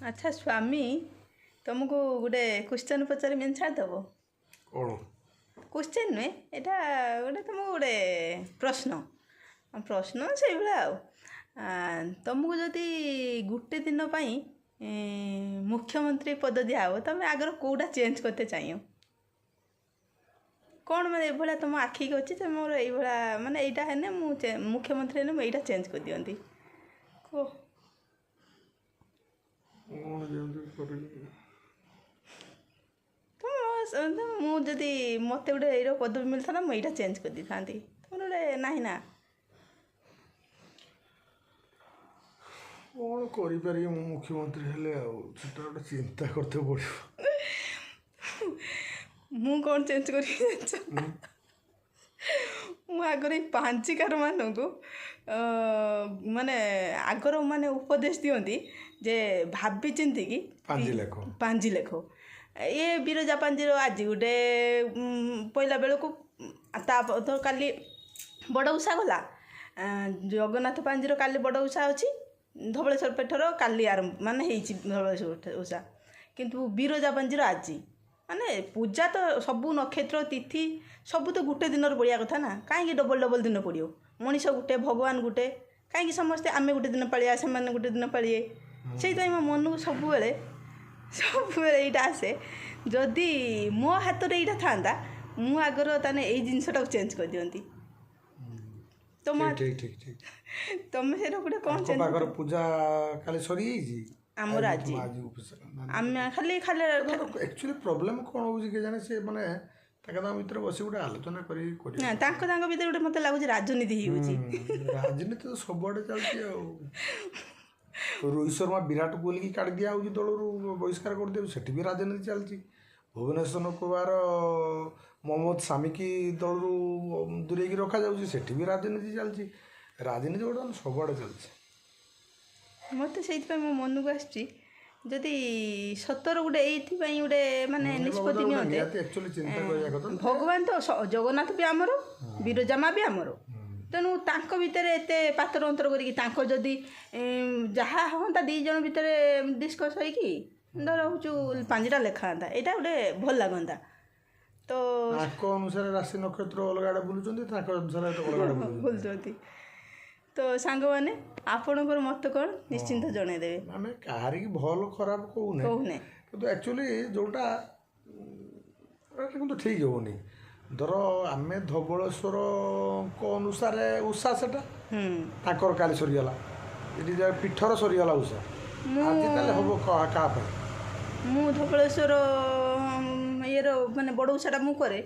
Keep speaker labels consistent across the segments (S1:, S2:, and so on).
S1: ଆଚ୍ଛା ସ୍ୱାମୀ ତୁମକୁ ଗୋଟେ କ୍ୱେଶ୍ଚନ୍ ପଚାରିବି ଛାଡ଼ିଦେବ?
S2: କ'ଣ?
S1: କ୍ୱେଶ୍ଚନ୍ ନୁହେଁ, ଏଇଟା ଗୋଟେ ତୁମକୁ ଗୋଟେ ପ୍ରଶ୍ନ ସେଇଭଳିଆ ଆଉ। ତୁମକୁ ଯଦି ଗୋଟେ ଦିନ ପାଇଁ ମୁଖ୍ୟମନ୍ତ୍ରୀ ପଦ ଦିଆହେବ, ତୁମେ ଆଗରୁ କେଉଁଟା ଚେଞ୍ଜ କରତେ ଚାହିଁବ? କ'ଣ ମାନେ ଏଭଳିଆ ତୁମ ଆଖିକି ଅଛି ଯେ ମୋର ଏଇଭଳିଆ ମାନେ ଏଇଟା ହେଲେ ମୁଁ ମୁଖ୍ୟମନ୍ତ୍ରୀ ହେଲେ ମୁଁ ଏଇଟା ଚେଞ୍ଜ କରିଦିଅନ୍ତି? କୁହ। ମୁଁ ଯଦି ମୋତେ ଗୋଟେ ଏଇର ପଦବୀ ମିଳିଥାନ୍ତା ମୁଁ ଏଇଟା ଚେଞ୍ଜ କରିଦେଇଥାନ୍ତି। ତମର ଗୋଟେ ନାହିଁ ନା?
S2: କ'ଣ କରିପାରିବି ମୁଁ ମୁଖ୍ୟମନ୍ତ୍ରୀ ହେଲେ? ଆଉ ସେଟା ଗୋଟେ ଚିନ୍ତା କରତେ ପଡ଼ିବ।
S1: ମୁଁ କ'ଣ ଚେଞ୍ଜ କରିବି ଜାଣିଛ? ମୁଁ ଆଗରେ ଏଇ ପାଞ୍ଜିକାରମାନଙ୍କୁ ମାନେ ଆଗର ମାନେ ଉପଦେଶ ଦିଅନ୍ତି ଯେ ଭାବି ଚିନ୍ତିକି ପାଞ୍ଜି ଲେଖ। ଏ ବିରଜା ପାଞ୍ଜିର ଆଜି ଗୋଟେ ପଇଲା ବେଳକୁ ତ କାଲି ବଡ଼ ଓଷା ଗଲା। ଜଗନ୍ନାଥ ପାଞ୍ଜିର କାଲି ବଡ଼ ଓଷା ଅଛି। ଧବଳେଶ୍ୱର ପୀଠର କାଲି ମାନେ ହେଇଛି ଧବଳେଶ୍ୱର ଓଷା, କିନ୍ତୁ ବିରଜା ପାଞ୍ଜିର ଆଜି। ମାନେ ପୂଜା ତ ସବୁ ନକ୍ଷତ୍ର ତିଥି ସବୁ ତ ଗୋଟେ ଦିନର ପଡ଼ିବା କଥା ନା, କାହିଁକି ଡବଲ୍ ଦିନ ପଡ଼ିବ? ମଣିଷ ଗୋଟେ, ଭଗବାନ ଗୋଟେ, କାହିଁକି ସମସ୍ତେ ଆମେ ଗୋଟେ ଦିନ ପାଳିବା, ସେମାନେ ଗୋଟେ ଦିନ ପାଳିବେ? ସେଇଥିପାଇଁ ମୋ ମନକୁ ସବୁବେଳେ ଏଇଟା ଆସେ, ଯଦି ମୋ ହାତରେ ଏଇଟା ଥାନ୍ତା ମୁଁ ଆଗର ତାହେଲେ ଏଇ ଜିନିଷଟାକୁ ଚେଞ୍ଜ କରିଦିଅନ୍ତି। ତମେ ସେଇଟା ଗୋଟେ କ'ଣ ଚେଞ୍ଜ?
S2: ପୂଜା କାଲି ସରିଯାଇଛି,
S1: ଆମର ଆଜି ଆମେ ଖାଲି
S2: ଆକ୍ଚୁଆଲି ପ୍ରୋବ୍ଲେମ୍ କ'ଣ ହେଉଛି କେଜାଣି? ସେ ମାନେ ତାଙ୍କ ଭିତରେ ବସି ଗୋଟେ ଆଲୋଚନା କରିକି
S1: ନା ତାଙ୍କ ଭିତରେ ଗୋଟେ ମୋତେ ଲାଗୁଛି ରାଜନୀତି ହେଇଯାଉଛି।
S2: ରାଜନୀତି ତ ସବୁଆଡ଼େ ଚାଲିଛି ଆଉ। ରୋହିତ ଶର୍ମା ବିରାଟ କୋହଲିକି କାଢ଼ି ଦିଆହେଉଛି, ଦଳରୁ ବହିଷ୍କାର କରିଦେଉଛି, ସେଠି ବି ରାଜନୀତି ଚାଲିଛି। ଭୁବନେଶ୍ୱର କୁମାର ମହମ୍ମଦ ସାମିକି ଦଳରୁ ଦୂରେଇକି ରଖାଯାଉଛି, ସେଠି ବି ରାଜନୀତି ଚାଲିଛି। ରାଜନୀତି ଗୋଟେ ସବୁଆଡ଼େ ଚାଲିଛି।
S1: ମୋତେ ସେଇଥିପାଇଁ ମୋ ମନକୁ ଆସିଛି, ଯଦି ସତର ଗୋଟେ ଏଇଥିପାଇଁ ଗୋଟେ ମାନେ ନିଷ୍ପତ୍ତି ନିଅନ୍ତେ। ଭଗବାନ ତ ଜଗନ୍ନାଥ ବି ଆମର, ବିରଜା ମା ବି ଆମର, ତେଣୁ ତାଙ୍କ ଭିତରେ ଏତେ ପାତର ଅନ୍ତର କରିକି ତାଙ୍କ ଯଦି ଯାହା ହୁଅନ୍ତା ଦୁଇ ଜଣ ଭିତରେ ଡିସ୍କସ୍ ହେଇକି ଧର ହେଉଛୁ ପାଞ୍ଜିଟା ଲେଖାନ୍ତା, ଏଇଟା ଗୋଟେ ଭଲ ଲାଗନ୍ତା। ତ
S2: ତାଙ୍କ ଅନୁସାରେ ରାଶି ନକ୍ଷତ୍ର ଅଲଗା ଆଡ଼େ ବୁଲୁଛନ୍ତି, ତାଙ୍କ ଅନୁସାରେ ଅଲଗା ଆଡ଼େ
S1: ବୁଲୁଛନ୍ତି। ତ ସାଙ୍ଗମାନେ ଆପଣଙ୍କର ମତ କ'ଣ ନିଶ୍ଚିନ୍ତ ଜଣାଇଦେବେ।
S2: ଆମେ କାହାରିକି ଭଲ ଖରାପ କହୁନେ, କିନ୍ତୁ ଆକ୍ଚୁଆଲି ଯେଉଁଟା କିନ୍ତୁ ଠିକ୍ ହେଉନି। ଧର ଆମେ ଧବଳେଶ୍ୱରଙ୍କ ଅନୁସାରେ ଉଷା, ସେଟା ତାଙ୍କର କାଲି ସରିଗଲା, ଏଠି ପୀଠର ସରିଗଲା ଉଷା, ଆଜି ତାହେଲେ ହେବ କାହା ପାଇଁ?
S1: ମୁଁ ଧବଳେଶ୍ୱର ଇଏର ମାନେ ବଡ଼ ଓଷାଟା ମୁଁ କରେ।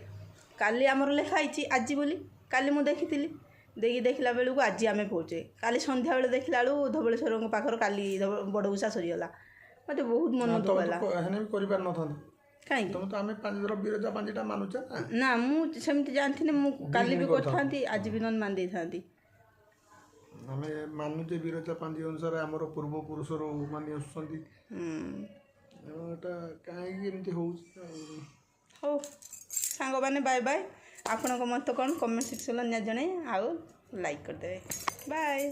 S1: କାଲି ଆମର ଲେଖା ହେଇଛି ଆଜି ବୋଲି, କାଲି ମୁଁ ଦେଖିଥିଲି, ଦେଖିଲା ବେଳକୁ ଆଜି ଆମେ ପହୁଞ୍ଚେ, କାଲି ସନ୍ଧ୍ୟାବେଳେ ଦେଖିଲା ବେଳକୁ ଧବଳେଶ୍ୱରଙ୍କ ପାଖରେ କାଲି ବଡ଼ ଓଷା ସରିଗଲା। ମୋତେ ବହୁତ ମନ ଦୁଃଖ ହେଲା।
S2: କରିପାରିନଥାନ୍ତି
S1: କାହିଁକି?
S2: ତମେ ତ ଆମେ ବିରଜା ପାଞ୍ଜିଟା ମାନୁଛ
S1: ନା, ମୁଁ ସେମିତି ଜାଣିଥିଲି ମୁଁ କାଲି ବି କରିଥାନ୍ତି, ଆଜି ବି ନହେଲେ ମାନି ଦେଇଥାନ୍ତି।
S2: ଆମେ ମାନୁଛେ ବିରଜା ପାଞ୍ଜି ଅନୁସାରେ, ଆମର ପୂର୍ବପୁରୁଷରୁ ମାନି ଆସୁଛନ୍ତି। ଏଟା କାହିଁକି ଏମିତି ହେଉଛି?
S1: ହଉ ସାଙ୍ଗମାନେ, ବାଏ ବାଏ। ଆପଣଙ୍କ ମତ କ'ଣ କମେଣ୍ଟ ସେକ୍ସନ୍ରେ ଜଣାଇ ଆଉ ଲାଇକ୍ କରିଦେବେ। ବାଏ।